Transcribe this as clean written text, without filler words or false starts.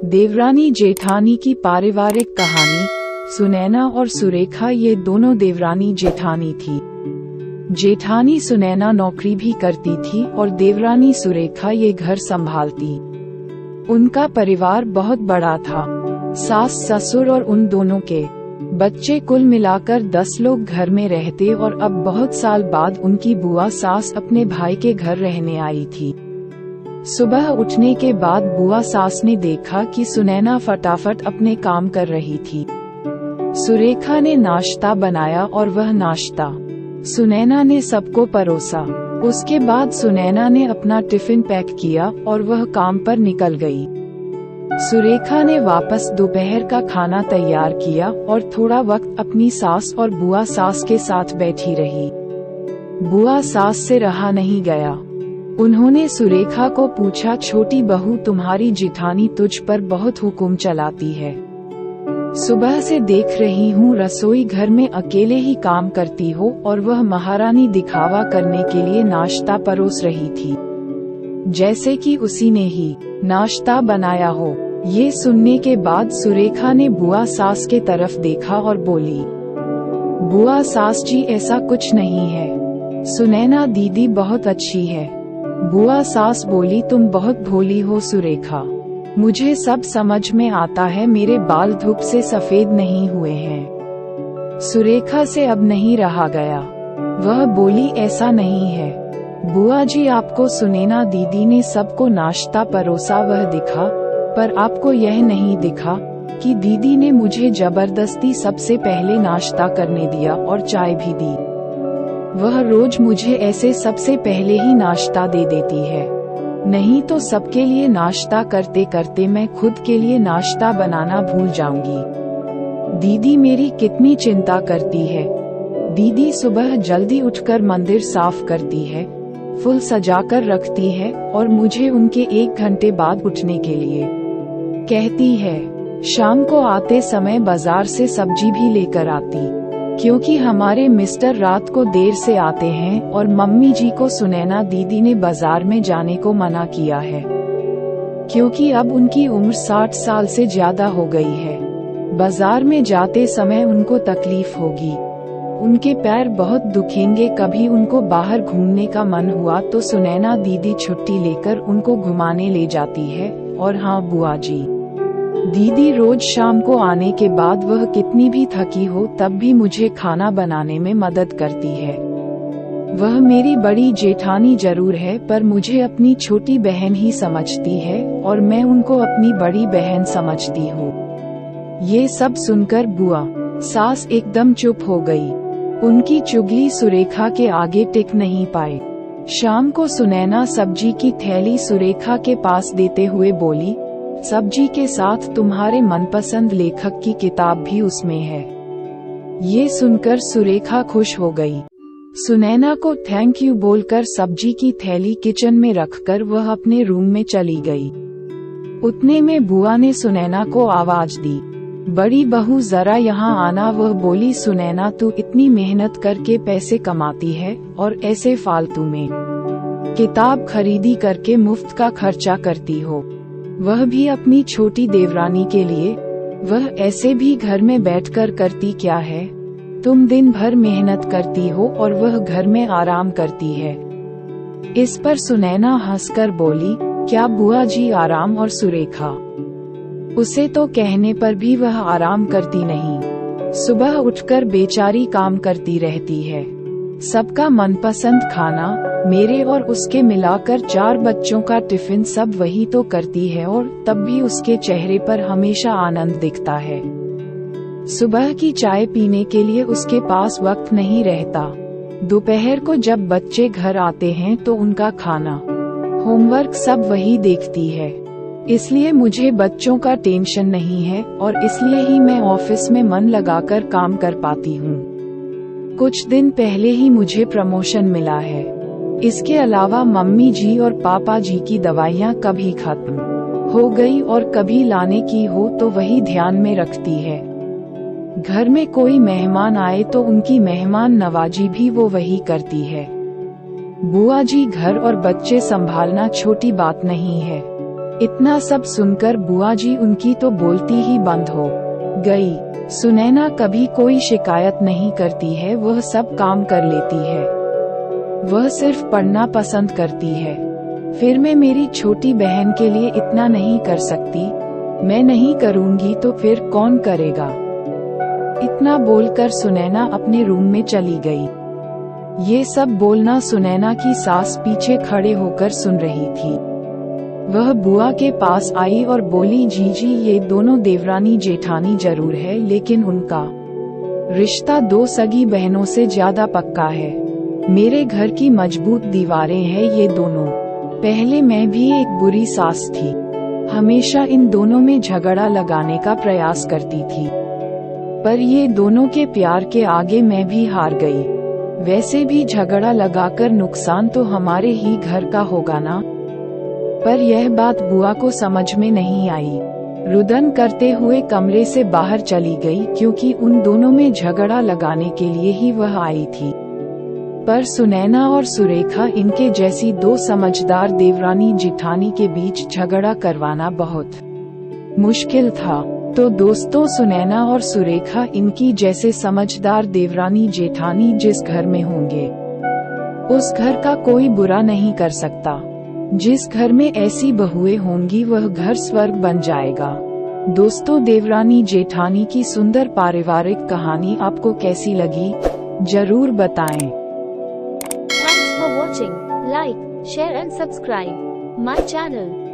देवरानी जेठानी की पारिवारिक कहानी। सुनैना और सुरेखा ये दोनों देवरानी जेठानी थी। जेठानी सुनैना नौकरी भी करती थी और देवरानी सुरेखा ये घर संभालती। उनका परिवार बहुत बड़ा था, सास ससुर और उन दोनों के बच्चे, कुल मिलाकर 10 लोग घर में रहते। और अब बहुत साल बाद उनकी बुआ सास अपने भाई के घर रहने आई थी। सुबह उठने के बाद बुआ सास ने देखा कि सुनैना फटाफट अपने काम कर रही थी। सुरेखा ने नाश्ता बनाया और वह नाश्ता सुनैना ने सबको परोसा। उसके बाद सुनैना ने अपना टिफिन पैक किया और वह काम पर निकल गई। सुरेखा ने वापस दोपहर का खाना तैयार किया और थोड़ा वक्त अपनी सास और बुआ सास के साथ बैठी रही। बुआ सास से रहा नहीं गया। उन्होंने सुरेखा को पूछा, छोटी बहू, तुम्हारी जेठानी तुझ पर बहुत हुक्म चलाती है। सुबह से देख रही हूँ रसोई घर में अकेले ही काम करती हो और वह महारानी दिखावा करने के लिए नाश्ता परोस रही थी, जैसे कि उसी ने ही नाश्ता बनाया हो। ये सुनने के बाद सुरेखा ने बुआ सास के तरफ देखा और बोली, बुआ सास जी, ऐसा कुछ नहीं है, सुनैना दीदी बहुत अच्छी है। बुआ सास बोली, तुम बहुत भोली हो सुरेखा, मुझे सब समझ में आता है, मेरे बाल धूप से सफेद नहीं हुए हैं। सुरेखा से अब नहीं रहा गया। वह बोली, ऐसा नहीं है बुआ जी, आपको सुनैना दीदी ने सबको नाश्ता परोसा वह दिखा, पर आपको यह नहीं दिखा कि दीदी ने मुझे जबरदस्ती सबसे पहले नाश्ता करने दिया और चाय भी दी। वह रोज मुझे ऐसे सबसे पहले ही नाश्ता दे देती है, नहीं तो सबके लिए नाश्ता करते करते मैं खुद के लिए नाश्ता बनाना भूल जाऊंगी। दीदी मेरी कितनी चिंता करती है। दीदी सुबह जल्दी उठकर मंदिर साफ करती है, फूल सजाकर रखती है और मुझे उनके 1 घंटे बाद उठने के लिए कहती है। शाम को आते समय बाजार से सब्जी भी लेकर आती, क्योंकि हमारे मिस्टर रात को देर से आते हैं और मम्मी जी को सुनैना दीदी ने बाजार में जाने को मना किया है, क्योंकि अब उनकी उम्र 60 साल से ज्यादा हो गई है। बाजार में जाते समय उनको तकलीफ होगी, उनके पैर बहुत दुखेंगे। कभी उनको बाहर घूमने का मन हुआ तो सुनैना दीदी छुट्टी लेकर उनको घुमाने ले जाती है। और हाँ बुआ जी, दीदी रोज शाम को आने के बाद वह कितनी भी थकी हो तब भी मुझे खाना बनाने में मदद करती है। वह मेरी बड़ी जेठानी जरूर है, पर मुझे अपनी छोटी बहन ही समझती है और मैं उनको अपनी बड़ी बहन समझती हूँ। ये सब सुनकर बुआ सास एकदम चुप हो गई। उनकी चुगली सुरेखा के आगे टिक नहीं पाए। शाम को सुनैना सब्जी की थैली सुरेखा के पास देते हुए बोली, सब्जी के साथ तुम्हारे मनपसंद लेखक की किताब भी उसमें है। ये सुनकर सुरेखा खुश हो गई। सुनैना को थैंक यू बोलकर सब्जी की थैली किचन में रखकर वह अपने रूम में चली गई। उतने में बुआ ने सुनैना को आवाज दी, बड़ी बहू जरा यहाँ आना। वह बोली, सुनैना तू इतनी मेहनत करके पैसे कमाती है और ऐसे फालतू में किताब खरीदी करके मुफ्त का खर्चा करती हो, वह भी अपनी छोटी देवरानी के लिए। वह ऐसे भी घर में बैठकर करती क्या है, तुम दिन भर मेहनत करती हो और वह घर में आराम करती है। इस पर सुनैना हंसकर बोली, क्या बुआ जी आराम? और सुरेखा उसे तो कहने पर भी वह आराम करती नहीं। सुबह उठकर बेचारी काम करती रहती है, सबका मनपसंद खाना, मेरे और उसके मिलाकर 4 बच्चों का टिफिन सब वही तो करती है और तब भी उसके चेहरे पर हमेशा आनंद दिखता है। सुबह की चाय पीने के लिए उसके पास वक्त नहीं रहता। दोपहर को जब बच्चे घर आते हैं तो उनका खाना, होमवर्क सब वही देखती है। इसलिए मुझे बच्चों का टेंशन नहीं है और इसलिए ही मैं ऑफिस में मन लगाकर काम कर पाती हूँ। कुछ दिन पहले ही मुझे प्रमोशन मिला है। इसके अलावा मम्मी जी और पापा जी की दवाइयाँ कभी खत्म हो गई और कभी लाने की हो तो वही ध्यान में रखती है। घर में कोई मेहमान आए तो उनकी मेहमान नवाजी भी वो वही करती है। बुआ जी घर और बच्चे संभालना छोटी बात नहीं है। इतना सब सुनकर बुआ जी उनकी तो बोलती ही बंद हो गई। सुनैना कभी कोई शिकायत नहीं करती है, वह सब काम कर लेती है। वह सिर्फ पढ़ना पसंद करती है। फिर मैं मेरी छोटी बहन के लिए इतना नहीं कर सकती, मैं नहीं करूँगी तो फिर कौन करेगा। इतना बोलकर सुनैना अपने रूम में चली गई। ये सब बोलना सुनैना की सास पीछे खड़े होकर सुन रही थी। वह बुआ के पास आई और बोली, जीजी ये दोनों देवरानी जेठानी जरूर है, लेकिन उनका रिश्ता दो सगी बहनों से ज्यादा पक्का है। मेरे घर की मजबूत दीवारें हैं ये दोनों। पहले मैं भी एक बुरी सास थी, हमेशा इन दोनों में झगड़ा लगाने का प्रयास करती थी, पर ये दोनों के प्यार के आगे मैं भी हार गई। वैसे भी झगड़ा लगाकर नुकसान तो हमारे ही घर का होगा ना। पर यह बात बुआ को समझ में नहीं आई। रुदन करते हुए कमरे से बाहर चली गई, क्योंकि उन दोनों में झगड़ा लगाने के लिए ही वह आई थी। पर सुनैना और सुरेखा, इनके जैसी दो समझदार देवरानी जेठानी के बीच झगड़ा करवाना बहुत मुश्किल था। तो दोस्तों, सुनैना और सुरेखा इनकी जैसे समझदार देवरानी जेठानी जिस घर में होंगे, उस घर का कोई बुरा नहीं कर सकता। जिस घर में ऐसी बहुएं होंगी वह घर स्वर्ग बन जाएगा। दोस्तों, देवरानी जेठानी की सुंदर पारिवारिक कहानी आपको कैसी लगी, जरूर बताएं। Thanks for watching. Like, share and subscribe my channel.